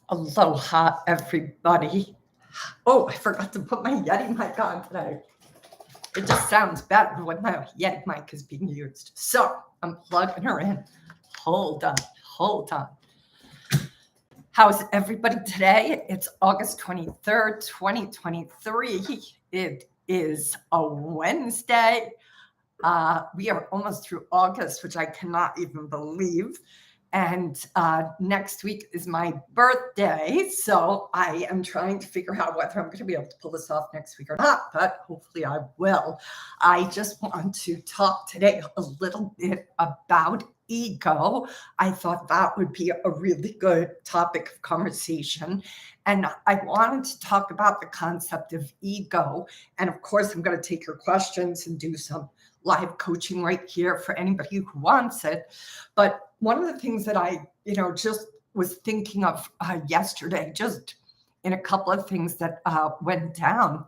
Aloha, everybody. Oh, I forgot to put my Yeti mic on today. It just sounds better when my Yeti mic is being used. So I'm plugging her in. Hold on. How's everybody today? It's August 23rd, 2023. It is a Wednesday. We are almost through August, which I cannot even believe. And next week is my birthday. So I am trying to figure out whether I'm going to be able to pull this off next week or not, but hopefully I will. I just want to talk today a little bit about ego. I thought that would be a really good topic of conversation. And I wanted to talk about the concept of ego. And of course, I'm going to take your questions and do some live coaching right here for anybody who wants it. But one of the things that I, just was thinking of yesterday, just in a couple of things that went down,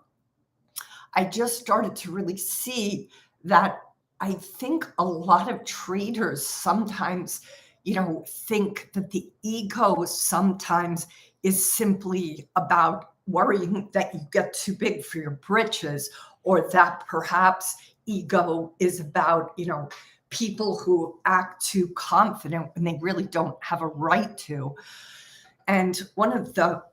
I just started to really see that I think a lot of traders sometimes, think that the ego sometimes is simply about worrying that you get too big for your britches, or that perhaps ego is about, people who act too confident when they really don't have a right to. And one of the,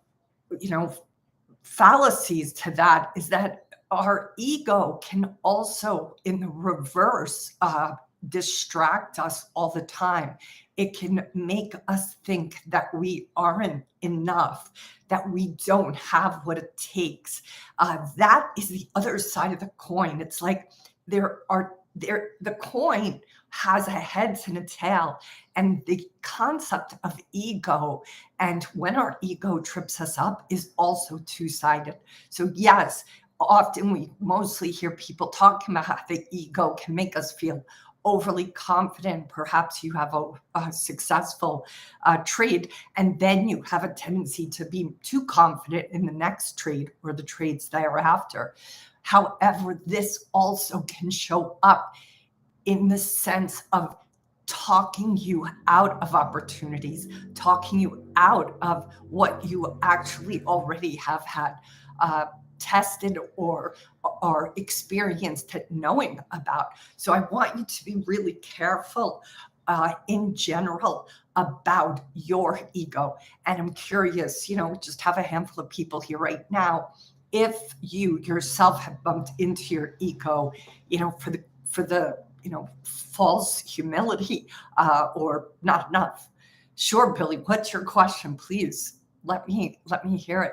fallacies to that is that our ego can also, in the reverse, distract us all the time. It can make us think that we aren't enough, that we don't have what it takes. That is the other side of the coin. It's like the coin has a heads and a tail, and the concept of ego and when our ego trips us up is also two-sided. So yes, often we mostly hear people talking about how the ego can make us feel overly confident. Perhaps you have a successful trade, and then you have a tendency to be too confident in the next trade or the trades thereafter. However, this also can show up in the sense of talking you out of opportunities, talking you out of what you actually already have had tested or experienced at knowing about. So I want you to be really careful in general about your ego. And I'm curious, just have a handful of people here right now. If you yourself have bumped into your ego, for the false humility or not enough. Sure, Billy, what's your question? Please let me hear it.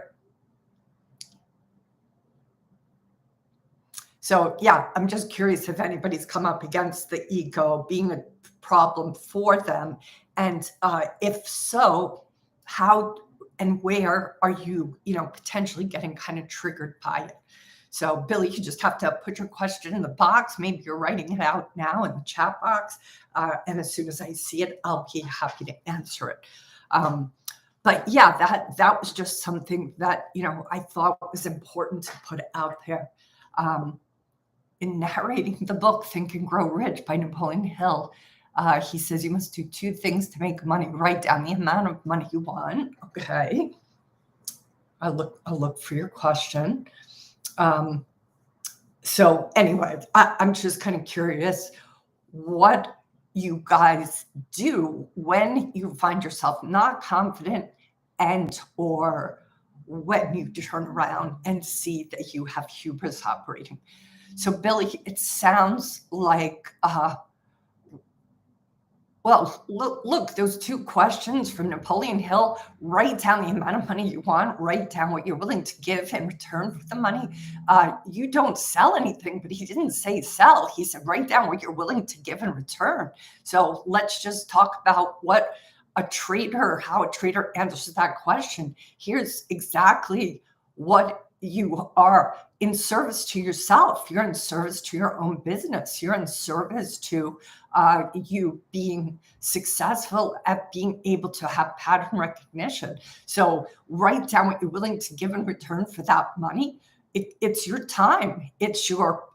So yeah, I'm just curious if anybody's come up against the ego being a problem for them. And if so, how and where are you, potentially getting kind of triggered by it? So Billy, you just have to put your question in the box. Maybe you're writing it out now in the chat box. And as soon as I see it, I'll be happy to answer it. But yeah, that was just something that, I thought was important to put out there. In narrating the book, Think and Grow Rich by Napoleon Hill, he says you must do two things to make money. Write down the amount of money you want. Okay. I'll look for your question. So anyway, I'm just kind of curious what you guys do when you find yourself not confident and or when you turn around and see that you have hubris operating. So Billy, it sounds like, well, look, those two questions from Napoleon Hill: write down the amount of money you want, write down what you're willing to give in return for the money. You don't sell anything, but he didn't say sell. He said, write down what you're willing to give in return. So let's just talk about how a trader answers that question. Here's exactly what you are in service to yourself. You're in service to your own business. You're in service to you being successful at being able to have pattern recognition. So write down what you're willing to give in return for that money. It's your time. It's your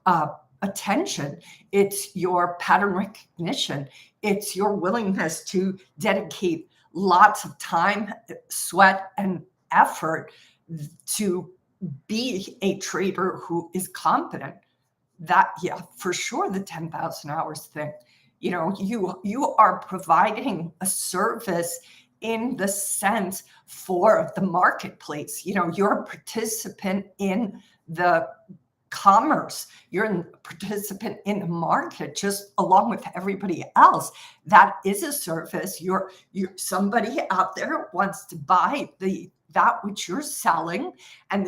attention. It's your pattern recognition. It's your willingness to dedicate lots of time, sweat, and effort to be a trader who is competent. That, yeah, for sure, the 10,000 hours thing. You are providing a service in the sense for the marketplace. You're a participant in the commerce. You're a participant in the market just along with everybody else. That is a service. You're somebody out there wants to buy that which you're selling, and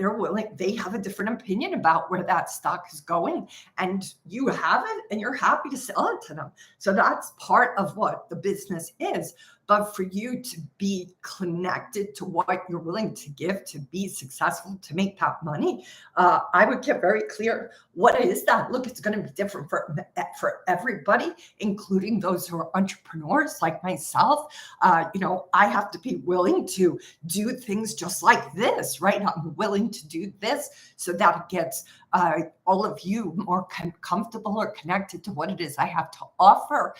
they have a different opinion about where that stock is going, and you have it and you're happy to sell it to them. So that's part of what the business is. But for you to be connected to what you're willing to give to be successful, to make that money, I would get very clear, what is that? Look, it's going to be different for everybody, including those who are entrepreneurs like myself. I have to be willing to do things just like this, right? I'm willing to do this so that it gets all of you more comfortable or connected to what it is I have to offer.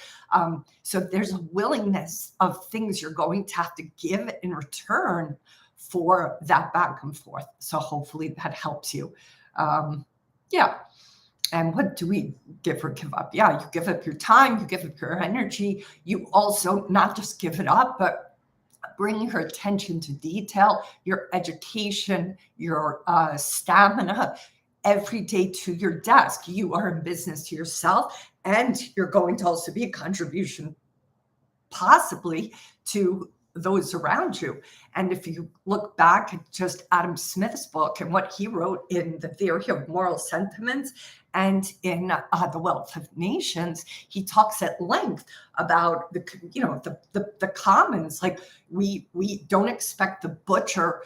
So there's a willingness of things you're going to have to give in return for that back and forth. So hopefully that helps you. Yeah. And what do we give or give up? Yeah, you give up your time, you give up your energy. You also not just give it up, but bring your attention to detail, your education, your stamina every day to your desk. You are in business to yourself, and you're going to also be a contribution possibly to those around you. And if you look back at just Adam Smith's book and what he wrote in The Theory of Moral Sentiments and in The Wealth of Nations, he talks at length about the commons. Like we don't expect the butcher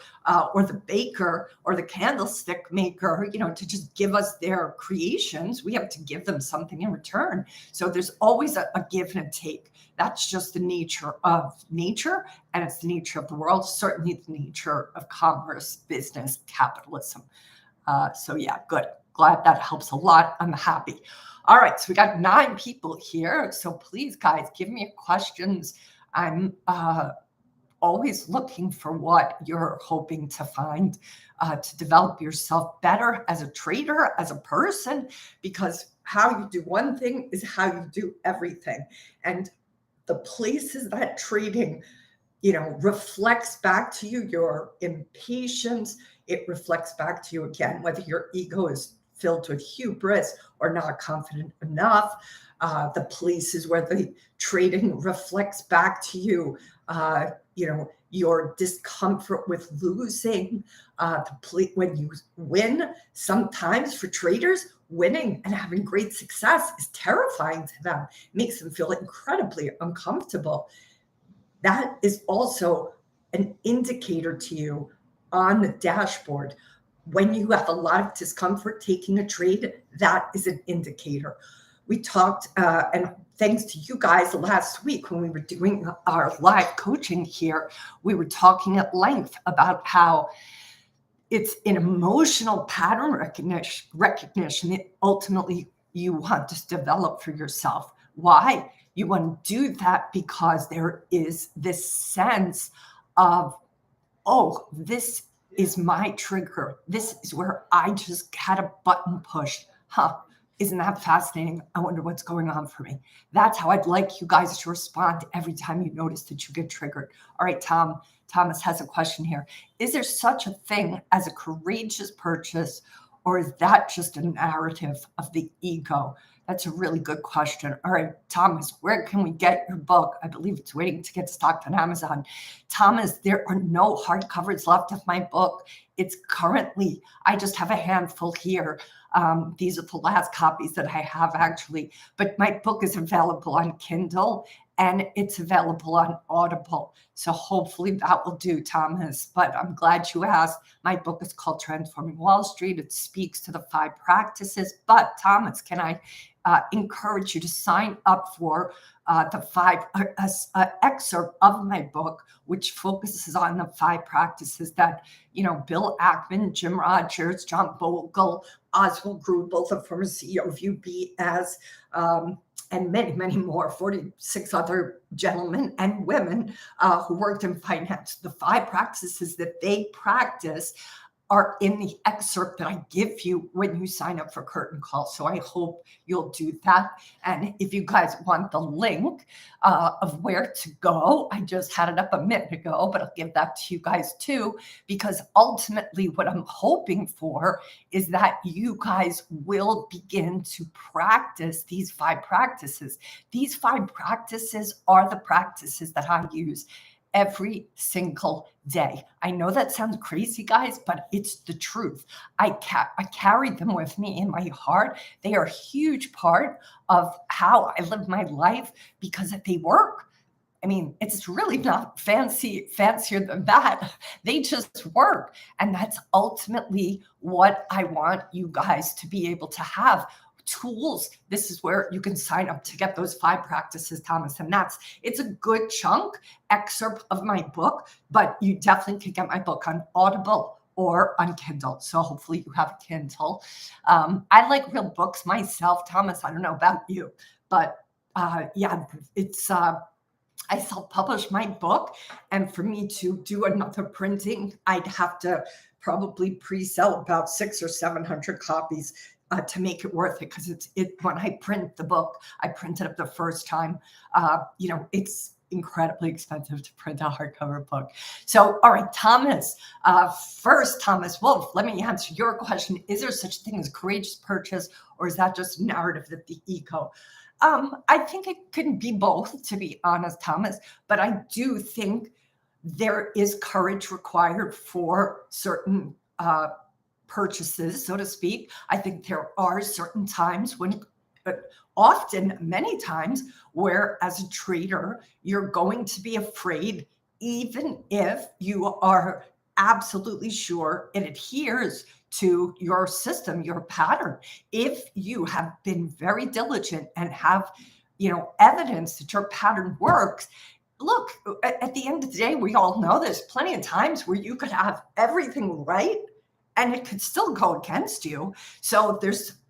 or the baker or the candlestick maker, to just give us their creations. We have to give them something in return. So there's always a give and a take. That's just the nature of nature, and it's the nature of the world, certainly the nature of commerce, business, capitalism. So yeah, good. Glad that helps a lot. I'm happy. All right, so we got 9 people here. So please, guys, give me questions. I'm always looking for what you're hoping to find to develop yourself better as a trader, as a person, because how you do one thing is how you do everything. And the places that trading, reflects back to you, your impatience, it reflects back to you again, whether your ego is filled with hubris or not confident enough. The places where the trading reflects back to you, your discomfort with losing. When you win, sometimes for traders, winning and having great success is terrifying to them. It makes them feel incredibly uncomfortable. That is also an indicator to you on the dashboard. When you have a lot of discomfort taking a trade, that is an indicator. We talked, and thanks to you guys last week when we were doing our live coaching here, we were talking at length about how it's an emotional pattern recognition that ultimately you want to develop for yourself. Why? You want to do that because there is this sense of, oh, this is my trigger. This is where I just had a button pushed. Isn't that fascinating? I wonder what's going on for me. That's how I'd like you guys to respond every time you notice that you get triggered. All right, Thomas has a question here. Is there such a thing as a courageous purchase, or is that just a narrative of the ego? That's a really good question. All right, Thomas, where can we get your book? I believe it's waiting to get stocked on Amazon. Thomas, there are no hardcovers left of my book. It's currently, I just have a handful here. These are the last copies that I have, actually. But my book is available on Kindle and it's available on Audible. So hopefully that will do, Thomas. But I'm glad you asked. My book is called Transforming Wall Street. It speaks to the 5 practices. But Thomas, can I encourage you to sign up for the 5 excerpt of my book, which focuses on the 5 practices that, Bill Ackman, Jim Rogers, John Bogle, Oswald Grubel, the former CEO of UBS, and many, many more, 46 other gentlemen and women who worked in finance. The 5 practices that they practice are in the excerpt that I give you when you sign up for Curtin Call. So I hope you'll do that. And if you guys want the link of where to go, I just had it up a minute ago, but I'll give that to you guys too, because ultimately what I'm hoping for is that you guys will begin to practice these 5 practices. These 5 practices are the practices that I use every single day. I know that sounds crazy, guys, but it's the truth. I carry them with me in my heart. They are a huge part of how I live my life because they work. I mean, it's really not fancier than that. They just work. And that's ultimately what I want you guys to be able to have. Tools. This is where you can sign up to get those 5 practices, Thomas. And it's a good chunk excerpt of my book, but you definitely can get my book on Audible or on Kindle. So hopefully you have a Kindle. I like real books myself, Thomas. I don't know about you, but it's I self-published my book, and for me to do another printing, I'd have to probably pre-sell about 600 or 700 copies to make it worth it, because when I print the book, I printed it the first time. It's incredibly expensive to print a hardcover book. So, all right, Thomas. First, Thomas Wolf, let me answer your question. Is there such thing as courageous purchase, or is that just a narrative that the eco? I think it can be both, to be honest, Thomas. But I do think there is courage required for certain purchases, so to speak. I think there are certain times when, often many times, where as a trader, you're going to be afraid, even if you are absolutely sure it adheres to your system, your pattern. If you have been very diligent and have, evidence that your pattern works. Look, at the end of the day, we all know there's plenty of times where you could have everything right and it could still go against you. So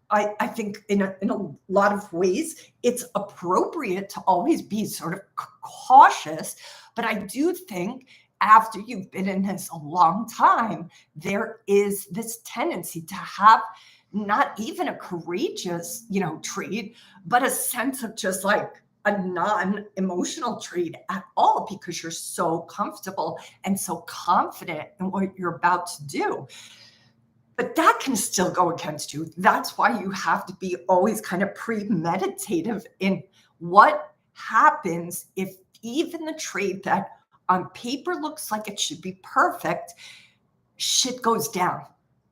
I think in a lot of ways, it's appropriate to always be sort of cautious. But I do think after you've been in this a long time, there is this tendency to have not even a courageous, trade, but a sense of just like a non-emotional trade at all, because you're so comfortable and so confident in what you're about to do. But that can still go against you. That's why you have to be always kind of premeditative in what happens if even the trade that on paper looks like it should be perfect, shit goes down,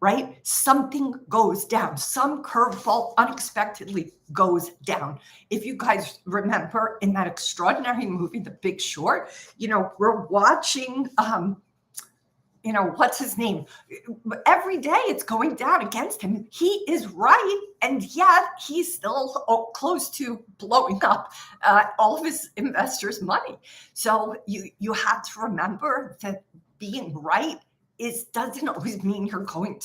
right? Something goes down. Some curveball unexpectedly goes down. If you guys remember in that extraordinary movie, The Big Short, we're watching what's his name? Every day it's going down against him. He is right. And yet he's still close to blowing up all of his investors' money. So you have to remember that being right doesn't always mean you're going